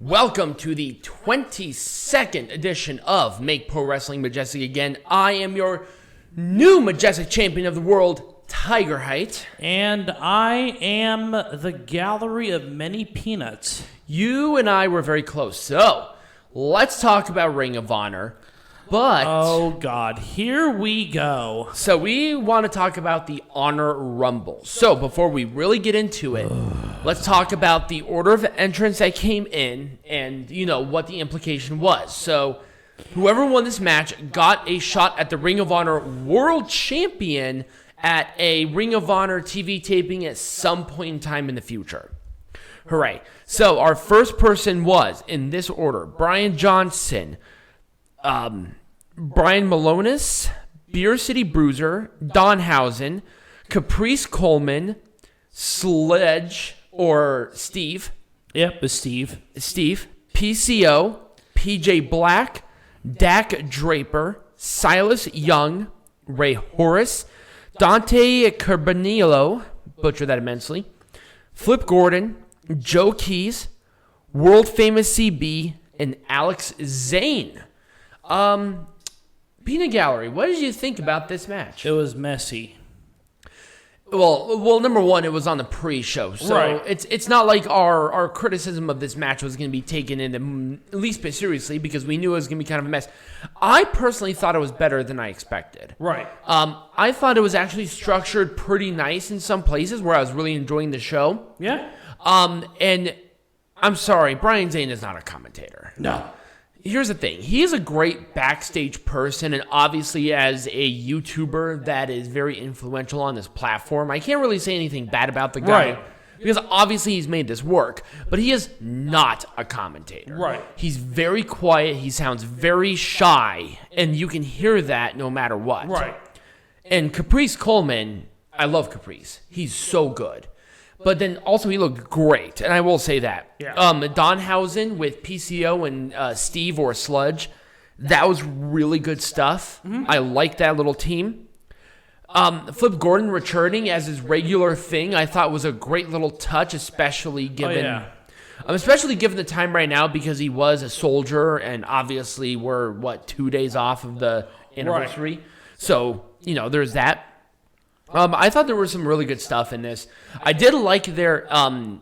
Welcome to the 22nd edition of Make Pro Wrestling Majestic Again. I am your new Majestic Champion of the World, Tiger Height. And I am the Gallery of Many Peanuts. You and I were very close, so let's talk about Ring of Honor. But oh God, here we go. So we want to talk about the Honor Rumble. So before we really get into it, let's talk about the order of entrance that came in and, what the implication was. So whoever won this match got a shot at the Ring of Honor World Champion at a Ring of Honor TV taping at some point in time in the future. Hooray. So our first person was, in this order, Brian Johnson, Brian Milonas, Beer City Bruiser, Danhausen, Caprice Coleman, Sledge, or Steve. Yep, it's Steve. PCO, PJ Black, Dak Draper, Silas Young, Ray Horus, Dante Carbanillo, butcher that immensely, Flip Gordon, Joe Keys, World Famous CB, and Alex Zane. Peanut Gallery, what did you think about this match? It was messy. Well, number one, it was on the pre-show, so right. It's not like our criticism of this match was going to be taken in the least bit seriously because we knew it was going to be kind of a mess. I personally thought it was better than I expected. Right. I thought it was actually structured pretty nice in some places where I was really enjoying the show. Yeah. And I'm sorry, Brian Zane is not a commentator. No. Here's the thing. He is a great backstage person, and obviously as a YouTuber that is very influential on this platform, I can't really say anything bad about the guy. Right. Because obviously he's made this work, but he is not a commentator. Right. He's very quiet. He sounds very shy, and you can hear that no matter what. Right. And Caprice Coleman, I love Caprice. He's so good. But then also he looked great, and I will say that. Yeah. Danhausen with PCO and Steve or Sledge, that was really good stuff. Mm-hmm. I like that little team. Flip Gordon returning as his regular thing, I thought was a great little touch, especially given the time right now because he was a soldier, and obviously we're 2 days off of the anniversary. Right. So there's that. I thought there was some really good stuff in this. I did like their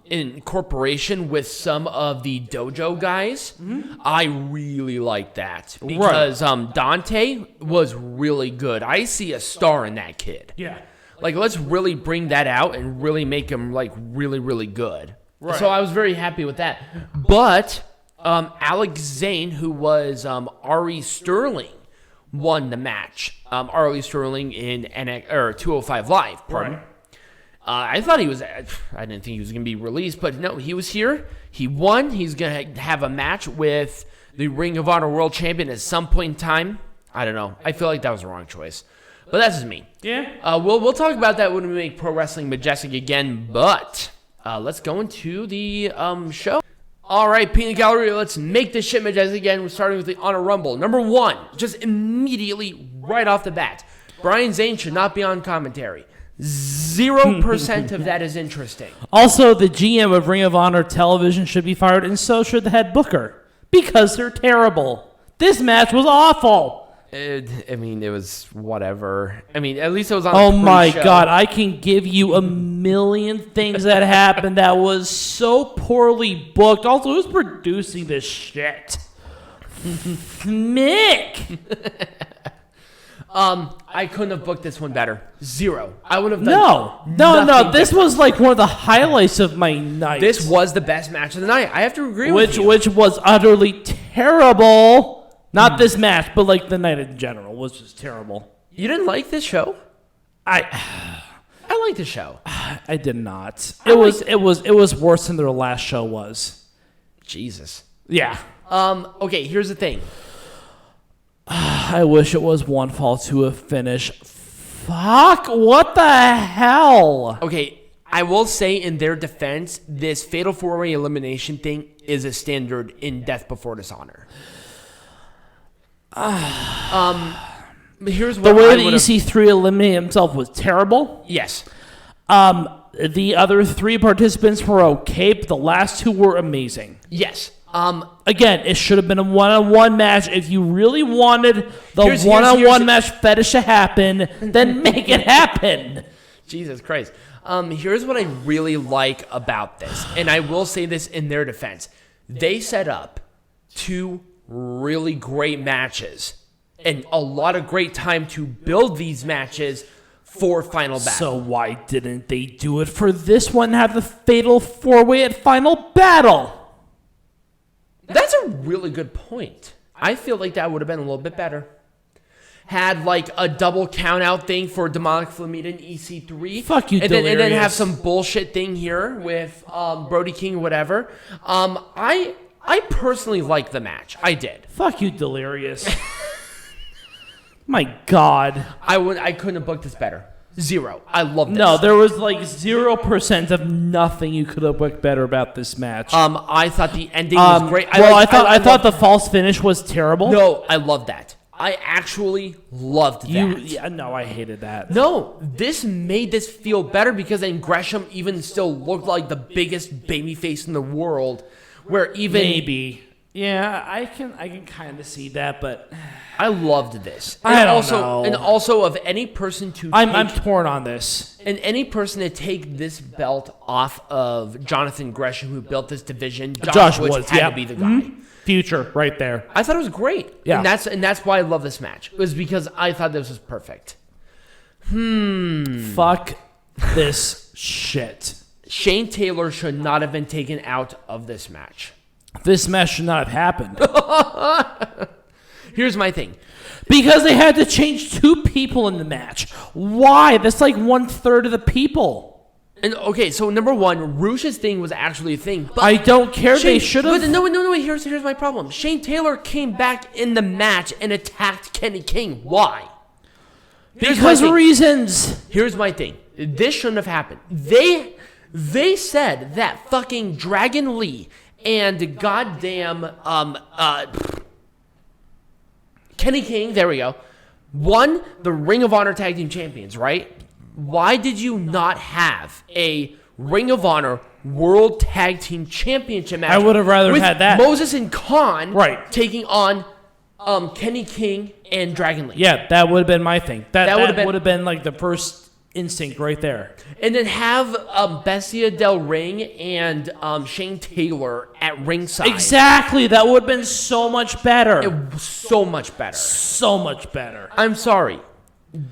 incorporation with some of the dojo guys. Mm-hmm. I really liked that because Dante was really good. I see a star in that kid. Yeah. Let's really bring that out and really make him really, really good. Right. So I was very happy with that. But Alex Zane, who was Ari Sterling, won the match. Arlie Sterling in 205 Live. Pardon. Right. I thought he was. I didn't think he was going to be released, but no, he was here. He won. He's going to have a match with the Ring of Honor World Champion at some point in time. I don't know. I feel like that was the wrong choice, but that's just me. Yeah. We'll talk about that when we make Pro Wrestling Majestic again. But let's go into the show. All right, Peanut Gallery, let's make this shit majestic again. We're starting with the Honor Rumble. Number one, just immediately right off the bat, Brian Zane should not be on commentary. 0% of that is interesting. Also, the GM of Ring of Honor Television should be fired, and so should the head booker, because they're terrible. This match was awful. It was whatever. At least it was on the pre-show. My God, I can give you a million things that happened that was so poorly booked. Also, who's producing this shit? Mick! I couldn't have booked this one better. 0. I would have done No. This was one of the highlights of my night. This was the best match of the night. I have to agree with you. Which was utterly terrible. Not this match, but the night in general was just terrible. You didn't like this show? I like the show. I did not. It was worse than their last show was. Jesus. Yeah. Okay, here's the thing. I wish it was one fall to a finish. Fuck, what the hell? Okay, I will say in their defense, this Fatal 4-Way elimination thing is a standard in Death Before Dishonor. Here's what the way that EC3 eliminated himself was terrible. Yes. The other 3 participants were okay, but the last 2 were amazing. Yes. Again, it should have been a one-on-one match. If you really wanted the one-on-one match fetish to happen, then make it happen. Jesus Christ. Here's what I really like about this, and I will say this in their defense. They set up 2 really great matches and a lot of great time to build these matches for Final Battle. So why didn't they do it for this one, have the fatal 4-way at Final Battle? That's a really good point. I feel like that would have been a little bit better. Had like a double count out thing for Demonic Flamita and EC3. Fuck you, and then have some bullshit thing here with Brody King or whatever. I personally like the match. I did. Fuck you, Delirious. My God. I couldn't have booked this better. 0. I love this. No, there was like 0% of nothing you could have booked better about this match. I thought the ending was great. I thought the false finish was terrible. No, I love that. I actually loved that. No, I hated that. No, this made this feel better because then Gresham even still looked like the biggest babyface in the world. Where even maybe, yeah, I can kind of see that, but I loved this. I don't know. And also, of any person to I'm torn on this. And any person to take this belt off of Jonathan Gresham, who built this division, Josh Woods had to be the guy. Mm-hmm. Future, right there. I thought it was great. Yeah. And that's why I love this match. It was because I thought this was perfect. Fuck this shit. Shane Taylor should not have been taken out of this match. This match should not have happened. Here's my thing. Because they had to change 2 people in the match. Why? That's like 1/3 of the people. And okay, so number 1, Rush's thing was actually a thing. But I don't care. They should have. No. Here's my problem. Shane Taylor came back in the match and attacked Kenny King. Why? Because of reasons. Here's my thing. This shouldn't have happened. They said that fucking Dragon Lee and goddamn Kenny King. There we go. Won the Ring of Honor Tag Team Champions, right? Why did you not have a Ring of Honor World Tag Team Championship match? I would have rather had that. Moses and Khan right. taking on Kenny King and Dragon Lee. Yeah, that would have been my thing. That would have been like the first instinct right there. And then have Bestia Del Ring and Shane Taylor at ringside. Exactly. That would have been so much better. It was so much better. So much better. I'm sorry.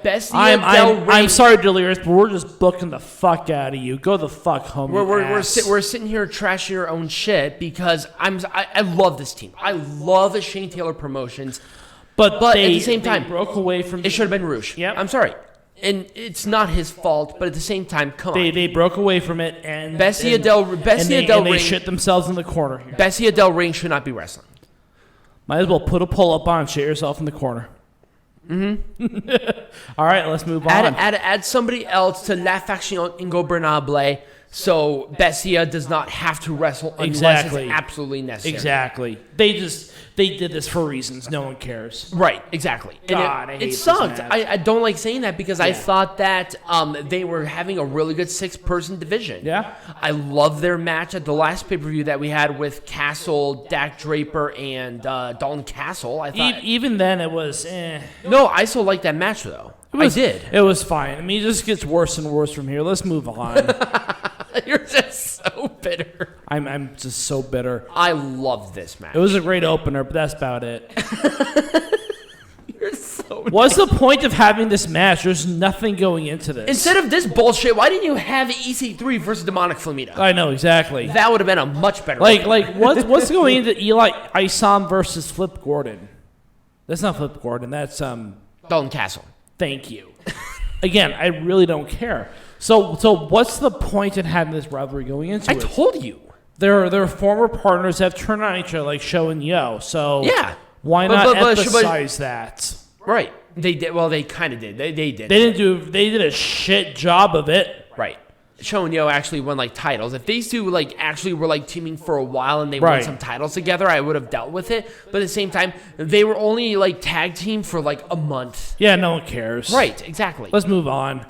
Bestia Del Ring. I'm sorry, Delirious, but we're just booking the fuck out of you. Go the fuck home. We're sitting here trashing your own shit because I love this team. I love the Shane Taylor Promotions, but at the same time, broke away from. It should have been Rouge. Yep. I'm sorry, and it's not his fault. But at the same time, come on. They broke away from it, and Bestia Del Ring. They shit themselves in the corner here. Bestia Del Ring should not be wrestling. Might as well put a pull up on, shit yourself in the corner. Mm-hmm. All right, let's move on. Add somebody else to La Faction Ingobernable so Bestia does not have to wrestle unless it's absolutely necessary. Exactly. They did this for reasons. No one cares. Right, exactly. God, and I hate it sucked. this match. I don't like saying that because I thought that they were having a really good 6-person division. Yeah. I love their match at the last pay-per-view that we had with Castle, Dak Draper, and Dalton Castle. I thought even then it was No, I still like that match though. I did. It was fine. I mean, it just gets worse and worse from here. Let's move on. You're just so bitter. I'm just so bitter. I love this match. It was a great opener, but that's about it. You're so What's the point of having this match? There's nothing going into this. Instead of this bullshit, why didn't you have EC3 versus Demonic Flamita? I know, exactly. That would have been a much better what's going into Isom versus Flip Gordon? That's not Flip Gordon. That's Dalton Castle. Thank you. Again, I really don't care. So what's the point in having this rivalry going into it? I told you. Their former partners have turned on each other like Show and Yo. So yeah. Why not emphasize that? Right. They did. Well, they kind of did. They did. They did a shit job of it. Right. Show and Yo actually won titles. If these two actually were teaming for a while and they won some titles together, I would have dealt with it. But at the same time, they were only tag team for a month. Yeah, no one cares. Right. Exactly. Let's move on.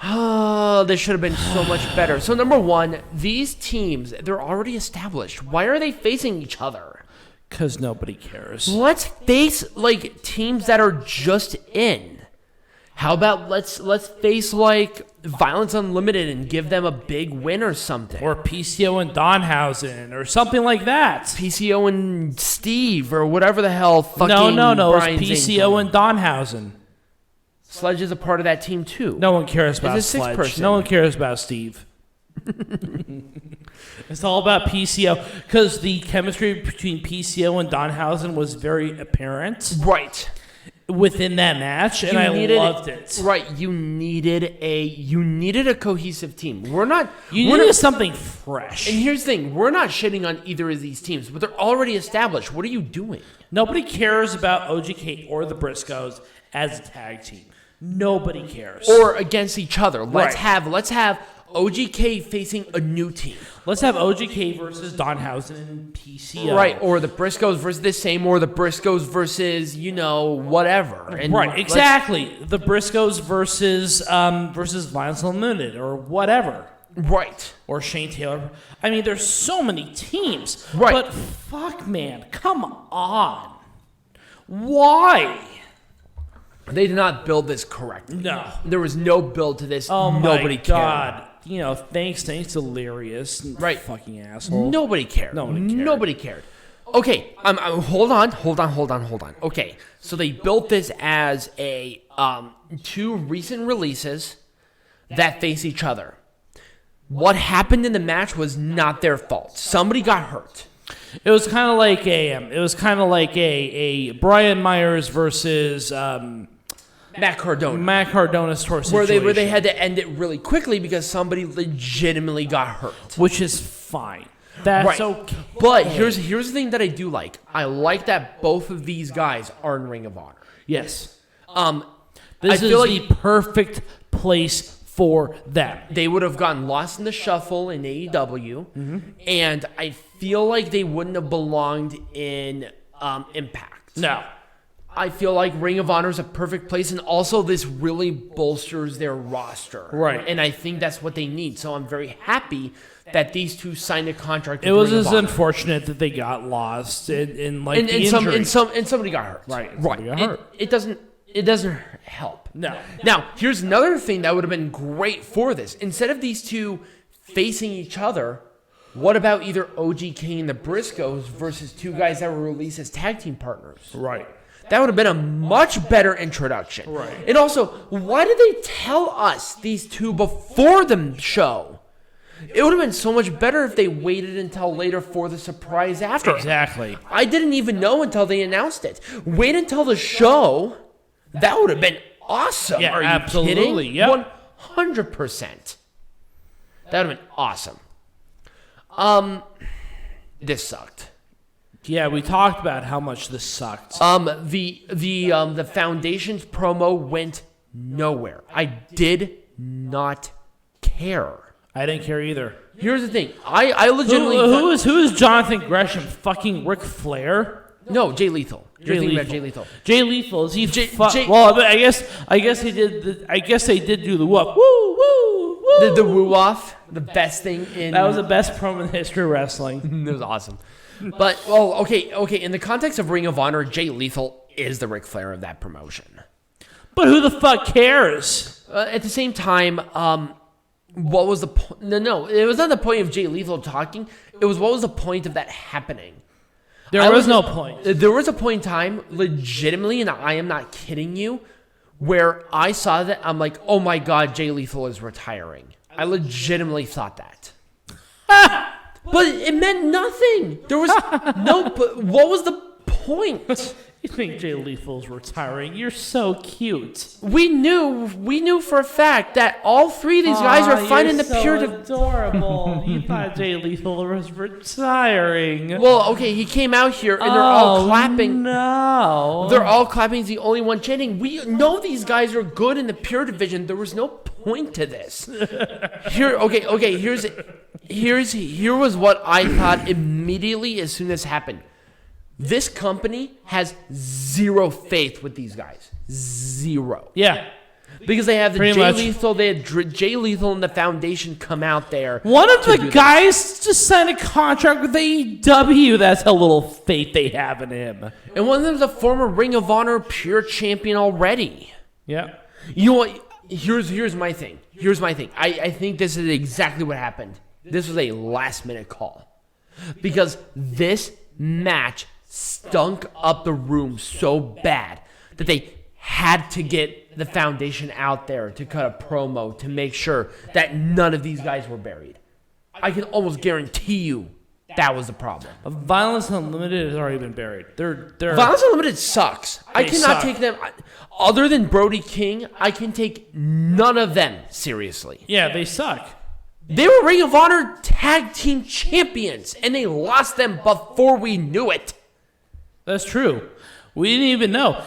Oh, this should have been so much better. So number one, these teams, they're already established. Why are they facing each other? Because nobody cares. Let's face like teams that are just in. How about let's face like Violence Unlimited and give them a big win or something. Or PCO and Danhausen or something like that. PCO and Steve or whatever the hell fucking No. Brian It's Zane's PCO doing. and Danhausen. Sledge is a part of that team too. No one cares about It's a Sledge. six-person. No one cares about Steve. It's all about PCO because the chemistry between PCO and Danhausen was very apparent Right. within that match, and I loved it. Right. You needed a cohesive team. We're not. You we're needed not- something fresh. And here's the thing: we're not shitting on either of these teams, but they're already established. What are you doing? Nobody cares about OGK or the Briscoes as a tag team. Nobody cares. Or against each other. Let's Right. have OGK facing a new team. Let's have OGK versus Danhausen and PCO. Right, or the Briscoes versus the same, or the Briscoes versus, whatever. And Right, exactly. The Briscoes versus Violence Unlimited or whatever. Right. Or Shane Taylor. I mean, there's so many teams. Right. But fuck, man, come on. Why? They did not build this correctly. No. There was no build to this. Oh Nobody my cared. God. Thanks to Delirious. Right. Fucking asshole. Nobody cared. Nobody cared. Okay, hold on. Okay, so they built this as a two recent releases that face each other. What happened in the match was not their fault. Somebody got hurt. It was kind of like a Brian Myers versus Matt Cardona's tour where situation. they had to end it really quickly because somebody legitimately got hurt. Which is fine. That's Right. okay. But here's the thing that I do like. I like that both of these guys are in Ring of Honor. Yes. I This is feel the like perfect place for them. they would have gotten lost in the shuffle in AEW, and I feel like they wouldn't have belonged in Impact. No. I feel like Ring of Honor is a perfect place, and also this really bolsters their roster. Right. And I think that's what they need. So I'm very happy that these two signed a contract. It with was Ring of just Honor. unfortunate that they got lost in like and the injury. somebody got hurt. Right, somebody got hurt. It doesn't help. No. Now, here's another thing that would have been great for this. Instead of these two facing each other, what about either OGK and the Briscoes versus two guys that were released as tag team partners? Right. That would have been a much better introduction. Right. And also, why did they tell us these two before the show? It would have been so much better if they waited until later for the surprise after. Exactly. I didn't even know until they announced it. Wait until the show. That would have been awesome. Yeah, Are you absolutely. kidding? Yep. 100%. That would have been awesome. This sucked. Yeah, we talked about how much this sucked. The Foundation's promo went nowhere. I did not care. I didn't care either. Here's the thing. I legitimately Who is Jonathan Gresham? Fucking Ric Flair? No, Jay Lethal. You're thinking about Jay Lethal. Jay Lethal is he? Jay- well, I guess they did. I guess they did do the whoop. Woo woo woo. The woo off, the best thing in. That was the best promo in the history of wrestling. It was awesome. But okay. In the context of Ring of Honor, Jay Lethal is the Ric Flair of that promotion. But who the fuck cares? At the same time, what was the point? No, it was not the point of Jay Lethal talking. It was what was the point of that happening? There was no point. There was a point in time, legitimately, and I am not kidding you, where I saw that, I'm like, oh my God, Jay Lethal is retiring. I legitimately thought that. But it meant nothing. There was no, but what was the point? You think Jay Lethal's retiring? You're so cute. We knew for a fact that all three of these guys are fine in the period of. Adorable. You thought Jay Lethal was retiring. Well, okay, he came out here and they're all clapping. No. They're all clapping. He's the only one chanting. We know these guys are good in the pure division. There was no point to this. Here was what I thought immediately as soon as it happened. This company has zero faith with these guys. Zero. Yeah. Because they have the Pretty Jay much. Lethal, they had Jay Lethal and the Foundation come out there. One of to the do guys just signed a contract with AEW. That's how little faith they have in him. this. And one of them's a former Ring of Honor pure champion already. Yeah. You know what? Here's my thing. I think this is exactly what happened. This was a last-minute call. Because this match stunk up the room so bad that they had to get the Foundation out there to cut a promo to make sure that none of these guys were buried. I can almost guarantee you that was the problem. Violence Unlimited has already been buried. They're Violence Unlimited sucks. I They cannot suck. take them. Other than Brody King, I can take none of them seriously. yeah, they suck. They were Ring of Honor Tag Team Champions, and they lost them before we knew it. That's true. We didn't even know.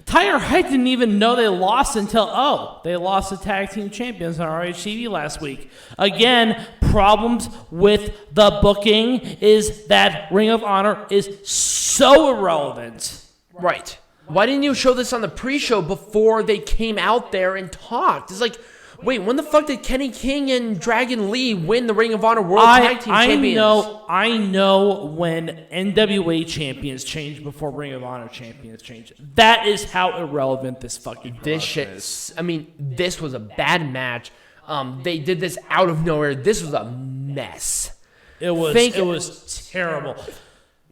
Tyler Height didn't even know they lost until, they lost the tag team champions on ROH TV last week. Again, problems with the booking is that Ring of Honor is so irrelevant. Right. Why didn't you show this on the pre-show before they came out there and talked? It's like, wait, when the fuck did Kenny King and Dragon Lee win the Ring of Honor World Tag Team Champions? I know when NWA champions change before Ring of Honor champions change. That is how irrelevant this fucking This promotion shit, is. I mean, this was a bad match. They did this out of nowhere. This was a mess. It was terrible.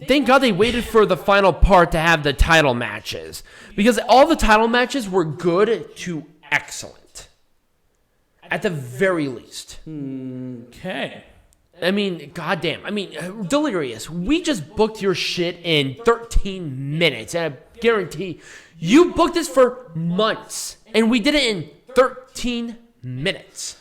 Thank God they waited for the final part to have the title matches. Because all the title matches were good to excellent. At the very least. Okay. I mean, goddamn. I mean, Delirious, we just booked your shit in 13 minutes. And I guarantee you booked this for months. And we did it in 13 minutes.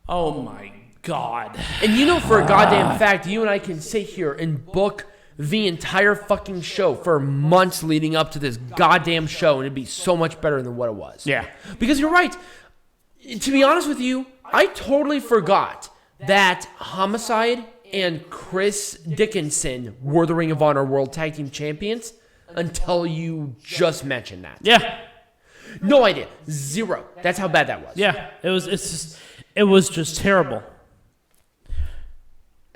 Oh my God. And you know for a goddamn fact, you and I can sit here and book the entire fucking show for months leading up to this goddamn show, and it'd be so much better than what it was. Yeah. Because you're right. To be honest with you, I totally forgot that Homicide and Chris Dickinson were the Ring of Honor World Tag Team Champions until you just mentioned that. Yeah. No idea. Zero. That's how bad that was. Yeah. It was just terrible.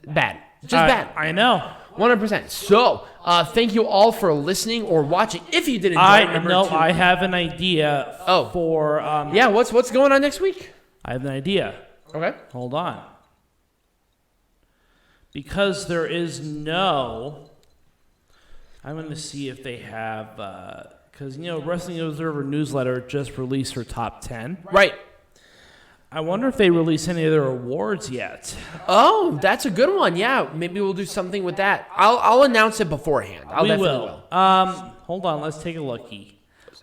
Bad. Just bad. I know. 100%. So, thank you all for listening or watching. If you did enjoy, remember to... I have an idea for... yeah, what's going on next week? I have an idea. Okay. Hold on. Because there is no... I'm going to see if they have... Because, Wrestling Observer Newsletter just released her top 10. Right. I wonder if they release any of their awards yet. Oh, that's a good one. Yeah, maybe we'll do something with that. I'll announce it beforehand. We definitely will. Hold on. Let's take a lookie.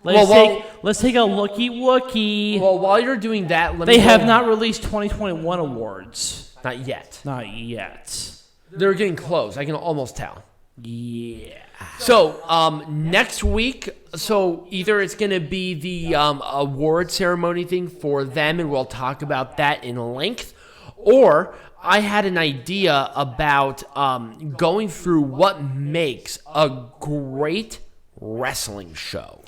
Let's take a lookie. Well, while you're doing that, They have not released 2021 awards. Not yet. Not yet. They're getting close. I can almost tell. Yeah. So, next week, either it's going to be the award ceremony thing for them, and we'll talk about that in length, or I had an idea about going through what makes a great wrestling show.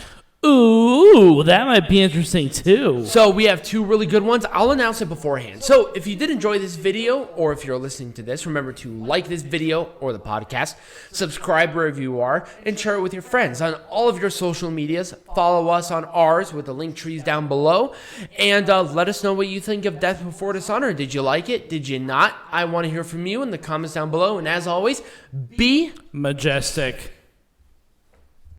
Ooh, that might be interesting too. So we have two really good ones. I'll announce it beforehand. So if you did enjoy this video, or if you're listening to this, remember to like this video or the podcast, subscribe wherever you are, and share it with your friends on all of your social medias. Follow us on ours with the link trees down below, and let us know what you think of Death Before Dishonor. Did you like it? Did you not? I want to hear from you in the comments down below, and as always, be Majestic.